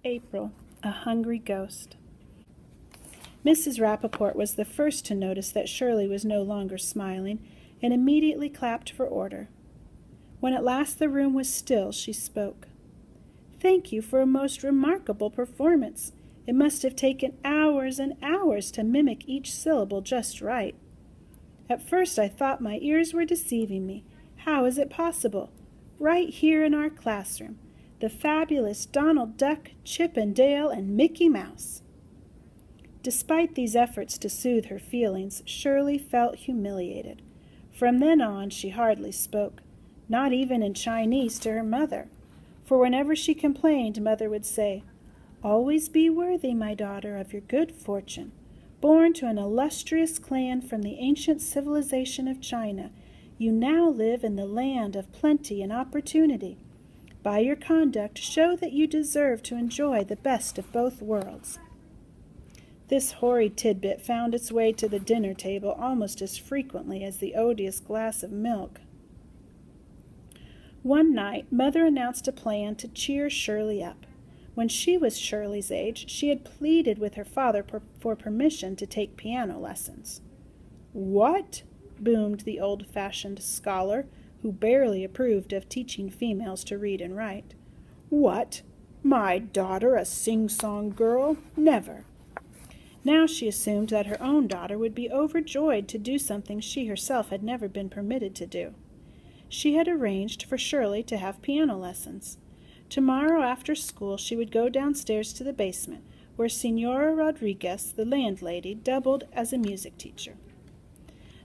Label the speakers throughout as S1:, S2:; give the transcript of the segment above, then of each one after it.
S1: April, a hungry ghost. Mrs. Rappaport was the first to notice that Shirley was no longer smiling, and immediately clapped for order. When at last the room was still, she spoke. "Thank you for a most remarkable performance. It must have taken hours and hours to mimic each syllable just right. At first I thought my ears were deceiving me. How is it possible? Right here in our classroom, the fabulous Donald Duck, Chip and Dale, and Mickey Mouse." Despite these efforts to soothe her feelings, Shirley felt humiliated. From then on she hardly spoke, not even in Chinese to her mother, for whenever she complained, Mother would say, "Always be worthy, my daughter, of your good fortune. Born to an illustrious clan from the ancient civilization of China, you now live in the land of plenty and opportunity. By your conduct, show that you deserve to enjoy the best of both worlds." This hoary tidbit found its way to the dinner table almost as frequently as the odious glass of milk. One night, Mother announced a plan to cheer Shirley up. When she was Shirley's age, she had pleaded with her father for permission to take piano lessons. "What?" boomed the old-fashioned scholar, who barely approved of teaching females to read and write. "What? My daughter a sing-song girl? Never!" Now she assumed that her own daughter would be overjoyed to do something she herself had never been permitted to do. She had arranged for Shirley to have piano lessons. Tomorrow after school she would go downstairs to the basement, where Signora Rodriguez, the landlady, doubled as a music teacher.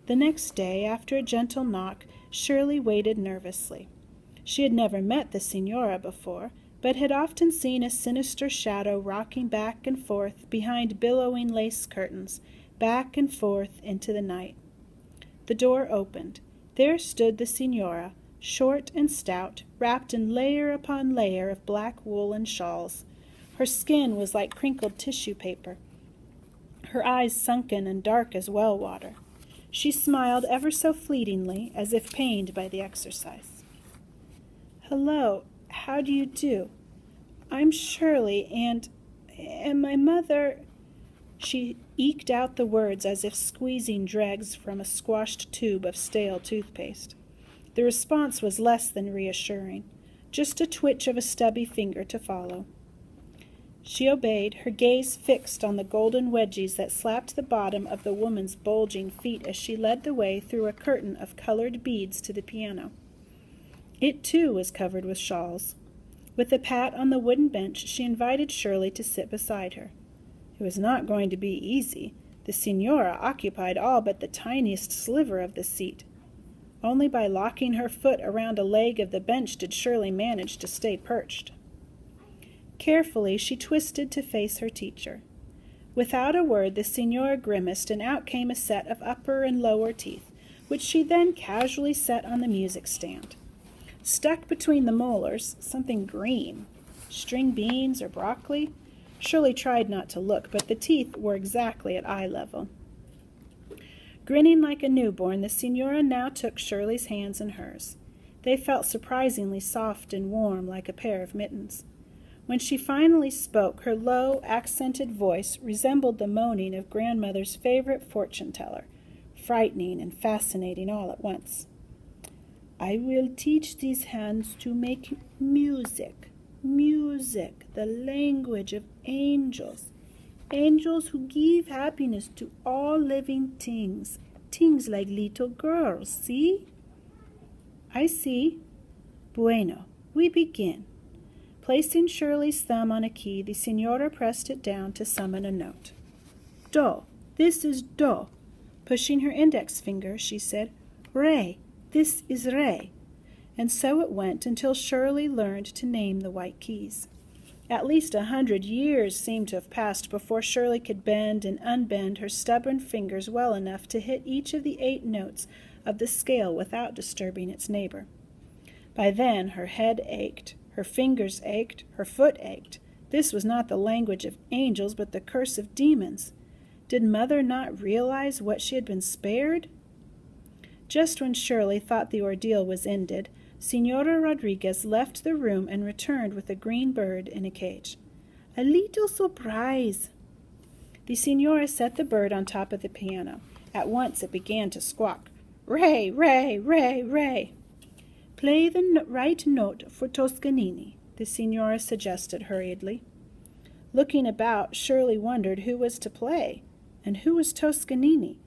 S1: The next day, after a gentle knock, Shirley waited nervously. She had never met the Signora before, but had often seen a sinister shadow rocking back and forth behind billowing lace curtains, back and forth into the night. The door opened. There stood the Signora, short and stout, wrapped in layer upon layer of black woolen shawls. Her skin was like crinkled tissue paper, her eyes sunken and dark as well water. She smiled ever so fleetingly, as if pained by the exercise. "Hello, how do you do? I'm Shirley, and my mother—" She eked out the words as if squeezing dregs from a squashed tube of stale toothpaste. The response was less than reassuring, just a twitch of a stubby finger to follow. She obeyed, her gaze fixed on the golden wedgies that slapped the bottom of the woman's bulging feet as she led the way through a curtain of colored beads to the piano. It, too, was covered with shawls. With a pat on the wooden bench, she invited Shirley to sit beside her. It was not going to be easy. The Signora occupied all but the tiniest sliver of the seat. Only by locking her foot around a leg of the bench did Shirley manage to stay perched. Carefully, she twisted to face her teacher. Without a word, the Signora grimaced, and out came a set of upper and lower teeth, which she then casually set on the music stand. Stuck between the molars, something green. String beans or broccoli? Shirley tried not to look, but the teeth were exactly at eye level. Grinning like a newborn, the Signora now took Shirley's hands in hers. They felt surprisingly soft and warm, like a pair of mittens. When she finally spoke, her low, accented voice resembled the moaning of grandmother's favorite fortune-teller, frightening and fascinating all at once. "I will teach these hands to make music, the language of angels, angels who give happiness to all living things, things like little girls, see?" "I see. Bueno, we begin." Placing Shirley's thumb on a key, the Signora pressed it down to summon a note. "Do, this is do." Pushing her index finger, she said, "Re, this is re." And so it went until Shirley learned to name the white keys. At least 100 years seemed to have passed before Shirley could bend and unbend her stubborn fingers well enough to hit each of the 8 notes of the scale without disturbing its neighbor. By then her head ached, her fingers ached, her foot ached. This was not the language of angels, but the curse of demons. Did Mother not realize what she had been spared? Just when Shirley thought the ordeal was ended, Signora Rodriguez left the room and returned with a green bird in a cage. A little surprise." The signora set the bird on top of the piano. At once it began to squawk. "Re, re, re, re." "Play the right note for Toscanini," the signora suggested hurriedly. Looking about, Shirley wondered who was to play, and who was Toscanini.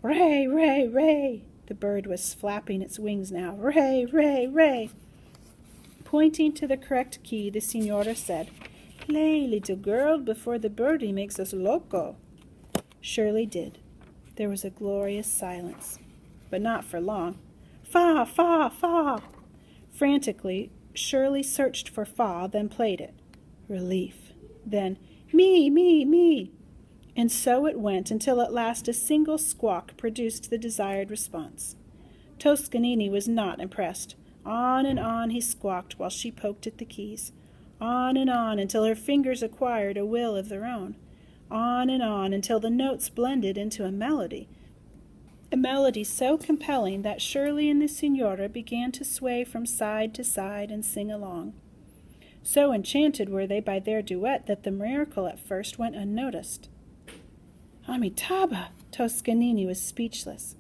S1: "Re, re, re." The bird was flapping its wings now. "Re, re, re." Pointing to the correct key, the signora said, "Play, little girl, before the birdie makes us loco." Shirley did. There was a glorious silence, but not for long. "Fa, fa, fa." Frantically, Shirley searched for fa, then played it. Relief. Then, "Me, me, me." And so it went until at last a single squawk produced the desired response. Toscanini was not impressed. On and on he squawked while she poked at the keys. On and on until her fingers acquired a will of their own. On and on until the notes blended into a melody so compelling that Shirley and the signora began to sway from side to side and sing along. So enchanted were they by their duet that the miracle at first went unnoticed. Amitabha! Toscanini was speechless.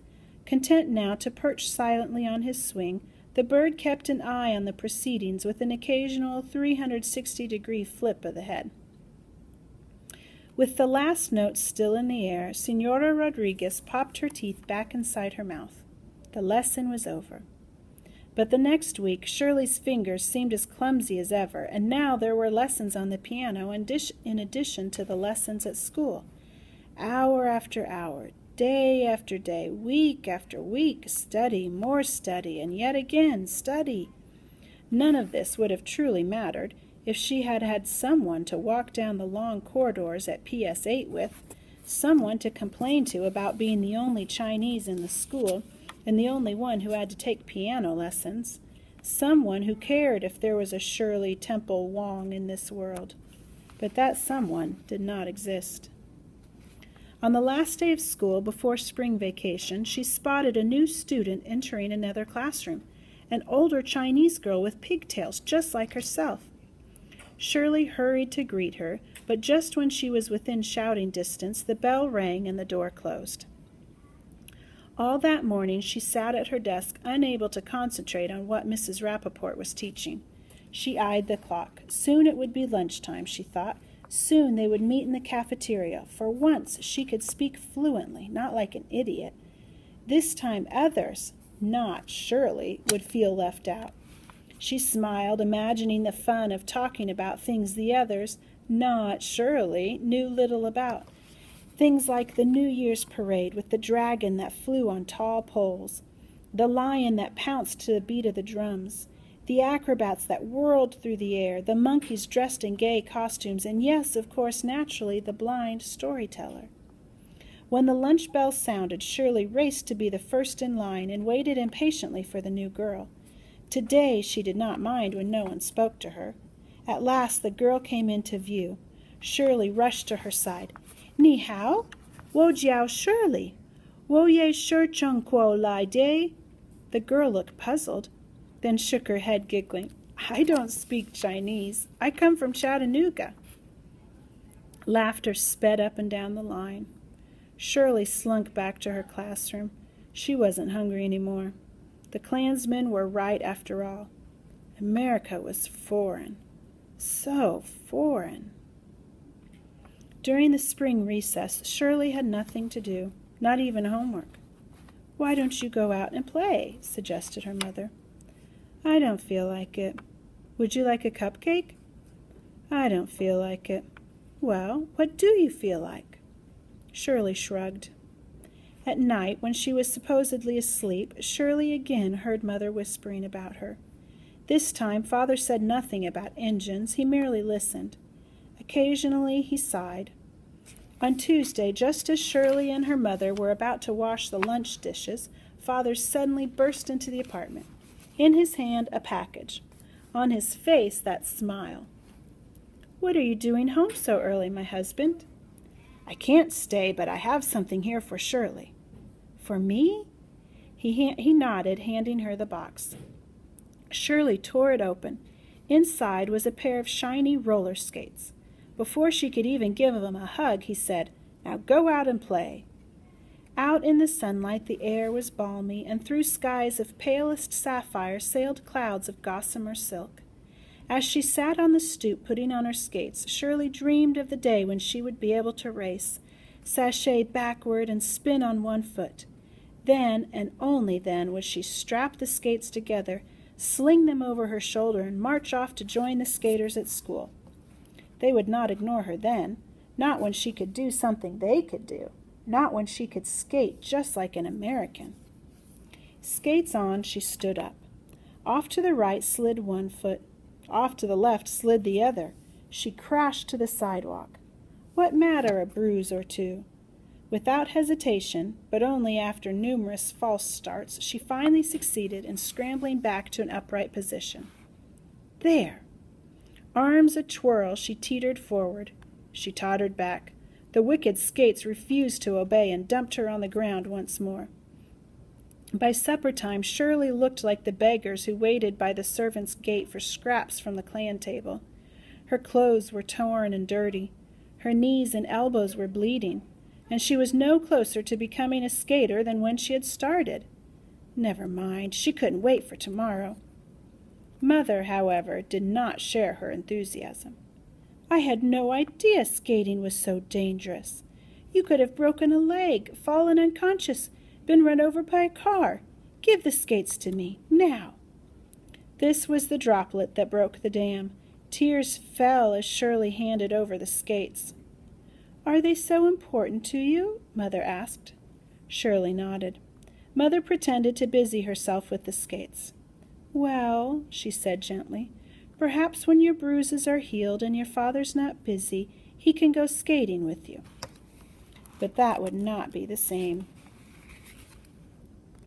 S1: Content now to perch silently on his swing, the bird kept an eye on the proceedings with an occasional 360-degree flip of the head. With the last notes still in the air, Senora Rodriguez popped her teeth back inside her mouth. The lesson was over. But the next week, Shirley's fingers seemed as clumsy as ever, and now there were lessons on the piano in addition to the lessons at school. Hour after hour, day after day, week after week, study, more study, and yet again study. None of this would have truly mattered if she had had someone to walk down the long corridors at PS8 with, someone to complain to about being the only Chinese in the school and the only one who had to take piano lessons, someone who cared if there was a Shirley Temple Wong in this world. But that someone did not exist. On the last day of school, before spring vacation, she spotted a new student entering another classroom, an older Chinese girl with pigtails just like herself. Shirley hurried to greet her, but just when she was within shouting distance, the bell rang and the door closed. All that morning she sat at her desk, unable to concentrate on what Mrs. Rappaport was teaching. She eyed the clock. Soon it would be lunchtime, she thought. Soon they would meet in the cafeteria. For once she could speak fluently, not like an idiot. This time others, not Shirley, would feel left out. She smiled, imagining the fun of talking about things the others, not Shirley, knew little about. Things like the New Year's parade with the dragon that flew on tall poles, the lion that pounced to the beat of the drums, the acrobats that whirled through the air, the monkeys dressed in gay costumes, and yes, of course, naturally, the blind storyteller. When the lunch bell sounded, Shirley raced to be the first in line and waited impatiently for the new girl. Today she did not mind when no one spoke to her. At last the girl came into view. Shirley rushed to her side. "Ni hao? Wo jiao Shirley. Wo ye shi chung kuo lai de?" The girl looked puzzled, then shook her head, giggling. "I don't speak Chinese. I come from Chattanooga." Laughter sped up and down the line. Shirley slunk back to her classroom. She wasn't hungry anymore. The Klansmen were right after all. America was foreign. So foreign. During the spring recess, Shirley had nothing to do, not even homework. "Why don't you go out and play?" suggested her mother. "I don't feel like it." "Would you like a cupcake?" "I don't feel like it." "Well, what do you feel like?" Shirley shrugged. At night, when she was supposedly asleep, Shirley again heard Mother whispering about her. This time Father said nothing about engines, he merely listened. Occasionally he sighed. On Tuesday, just as Shirley and her mother were about to wash the lunch dishes, Father suddenly burst into the apartment. In his hand, a package. On his face, that smile. "What are you doing home so early, my husband?" "I can't stay, but I have something here for Shirley." "For me?" He nodded, handing her the box. Shirley tore it open. Inside was a pair of shiny roller skates. Before she could even give him a hug, he said, "Now go out and play." Out in the sunlight the air was balmy, and through skies of palest sapphire sailed clouds of gossamer silk. As she sat on the stoop putting on her skates, Shirley dreamed of the day when she would be able to race, sashay backward and spin on one foot. Then, and only then, would she strap the skates together, sling them over her shoulder, and march off to join the skaters at school. They would not ignore her then, not when she could do something they could do, not when she could skate just like an American. Skates on, she stood up. Off to the right slid one foot. Off to the left slid the other. She crashed to the sidewalk. What matter a bruise or two? Without hesitation, but only after numerous false starts, she finally succeeded in scrambling back to an upright position. There! Arms a-twirl, she teetered forward. She tottered back. The wicked skates refused to obey and dumped her on the ground once more. By supper time, Shirley looked like the beggars who waited by the servants' gate for scraps from the clan table. Her clothes were torn and dirty. Her knees and elbows were bleeding, and she was no closer to becoming a skater than when she had started. Never mind, she couldn't wait for tomorrow. Mother, however, did not share her enthusiasm. "I had no idea skating was so dangerous. You could have broken a leg, fallen unconscious, been run over by a car. Give the skates to me, now." This was the droplet that broke the dam. Tears fell as Shirley handed over the skates. "Are they so important to you?" Mother asked. Shirley nodded. Mother pretended to busy herself with the skates. "Well," she said gently, "perhaps when your bruises are healed and your father's not busy, he can go skating with you." But that would not be the same.